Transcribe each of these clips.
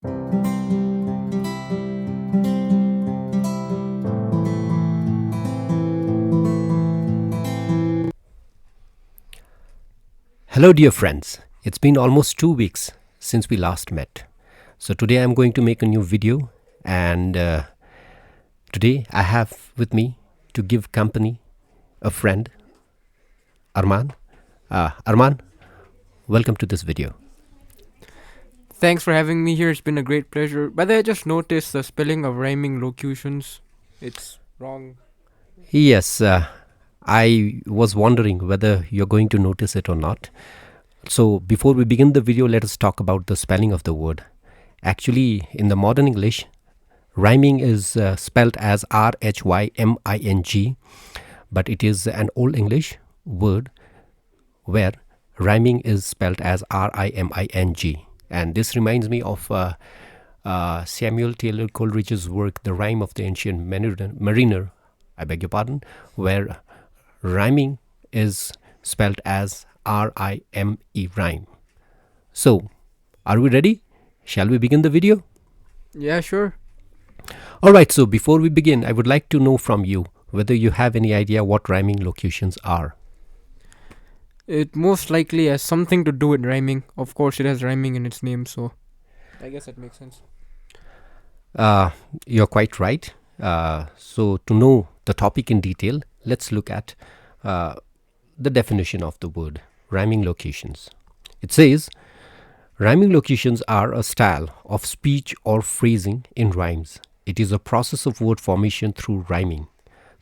Hello, dear friends. It's been almost 2 weeks since we last met. So, today I'm going to make a new video, and today I have with me to give company a friend, Arman. Arman, welcome to this video. Thanks for having me here. It's been a great pleasure. By the way, I just noticed the spelling of rhyming locutions. It's wrong. Yes, I was wondering whether you're going to notice it or not. So, before we begin the video, let us talk about the spelling of the word. Actually, in the modern English, rhyming is spelled as RHYMING, but it is an Old English word where rhyming is spelled as RIMING. And this reminds me of Samuel Taylor Coleridge's work, The Rime of the Ancient Mariner, I beg your pardon, where rhyming is spelled as RIME, rhyme. So, are we ready? Shall we begin the video? Yeah, sure. Alright, so before we begin, I would like to know from you whether you have any idea what rhyming locutions are. It most likely has something to do with rhyming. Of course, it has rhyming in its name, so I guess that makes sense. You're quite right. So, to know the topic in detail, let's look at the definition of the word rhyming locutions. It says, rhyming locutions are a style of speech or phrasing in rhymes. It is a process of word formation through rhyming.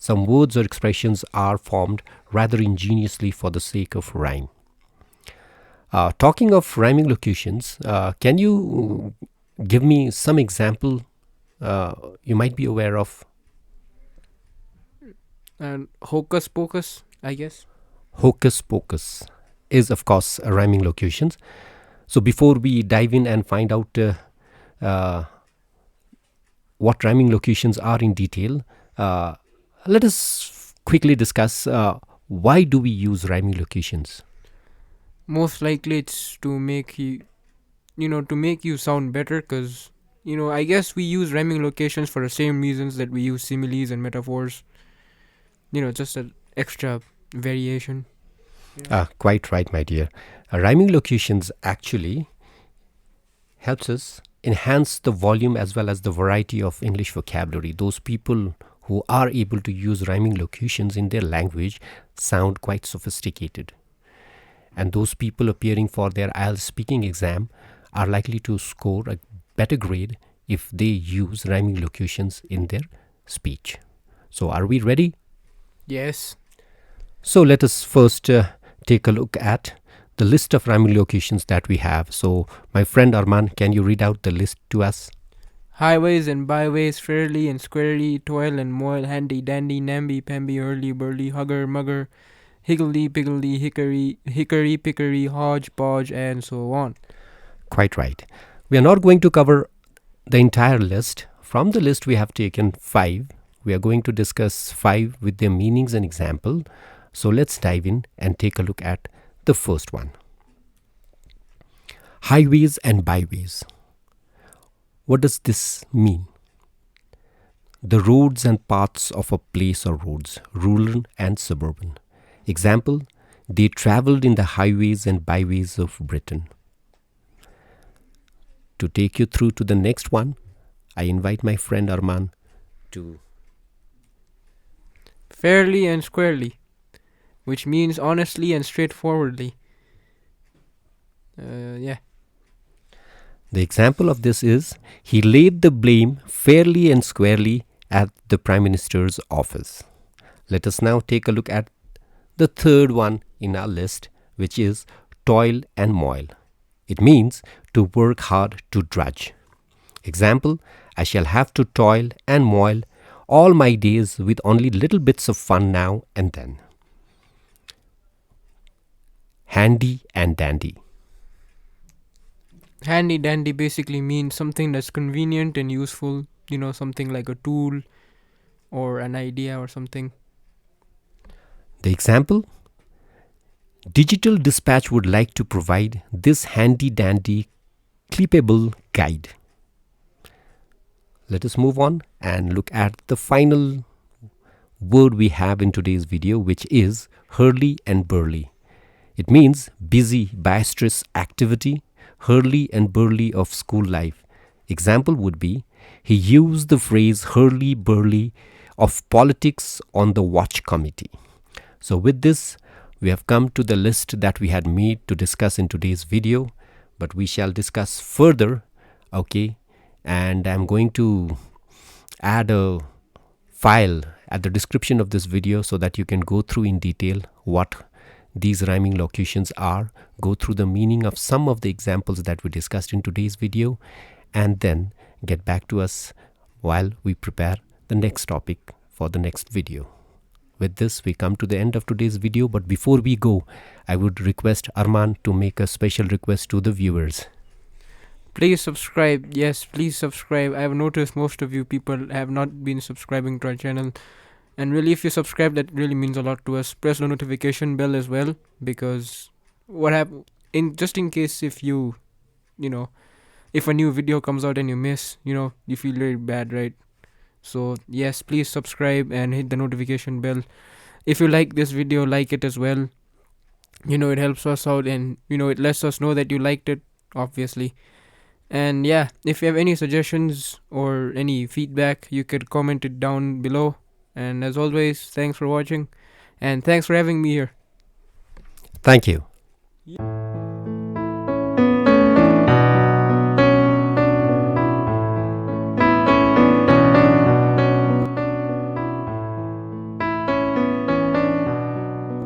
Some words or expressions are formed rather ingeniously for the sake of rhyme. Talking of rhyming locutions, can you give me some example you might be aware of? And hocus pocus, I guess. Hocus pocus is, of course, a rhyming locutions. So before we dive in and find out what rhyming locutions are in detail, let us quickly discuss why do we use rhyming locutions. Most likely it's to make you sound better, because I guess we use rhyming locations for the same reasons that we use similes and metaphors. Just an extra variation. Quite right, my dear. Rhyming locutions actually helps us enhance the volume as well as the variety of English vocabulary. Those people who are able to use rhyming locutions in their language sound quite sophisticated. And those people appearing for their IELTS speaking exam are likely to score a better grade if they use rhyming locutions in their speech. So, are we ready? Yes. So, let us first take a look at the list of rhyming locutions that we have. So, my friend Arman, can you read out the list to us? Highways and byways, fairly and squarely, toil and moil, handy dandy, namby pamby, hurley burley, hugger mugger, higgledy piggledy, hickory pickory, hodge podge, and so on. Quite right. We are not going to cover the entire list. From the list we have taken 5. We are going to discuss 5 with their meanings and example. So let's dive in and take a look at the first one. Highways and byways. What does this mean? The roads and paths of a place or roads, rural and suburban. Example, they travelled in the highways and byways of Britain. To take you through to the next one, I invite my friend Arman to... Fairly and squarely, which means honestly and straightforwardly. Yeah. The example of this is, he laid the blame fairly and squarely at the Prime Minister's office. Let us now take a look at the third one in our list, which is toil and moil. It means to work hard, to drudge. Example, I shall have to toil and moil all my days with only little bits of fun now and then. Handy and dandy. Handy dandy basically means something that's convenient and useful, something like a tool or an idea or something. The example, Digital Dispatch would like to provide this handy dandy clippable guide. Let us move on and look at the final word we have in today's video, which is Hurley and burley. It means busy, boisterous activity, Hurley and burley of school life. Example would be, he used the phrase Hurley burley of politics on the watch committee. So with this, we have come to the list that we had made to discuss in today's video, but we shall discuss further, okay? And I'm going to add a file at the description of this video so that you can go through in detail what these rhyming locutions are, go through the meaning of some of the examples that we discussed in today's video, and then get back to us while we prepare the next topic for the next video. With this, we come to the end of today's video, but before we go, I would request Arman to make a special request to the viewers. Please subscribe. Yes, please subscribe. I have noticed most of you people have not been subscribing to our channel. And really, if you subscribe, that really means a lot to us. Press the notification bell as well, because just in case if if a new video comes out and you miss, you feel very bad, right? So yes, please subscribe and hit the notification bell. If you like this video, like it as well. It helps us out, and it lets us know that you liked it, obviously. And yeah, if you have any suggestions or any feedback, you could comment it down below. And as always, thanks for watching, and thanks for having me here. Thank you.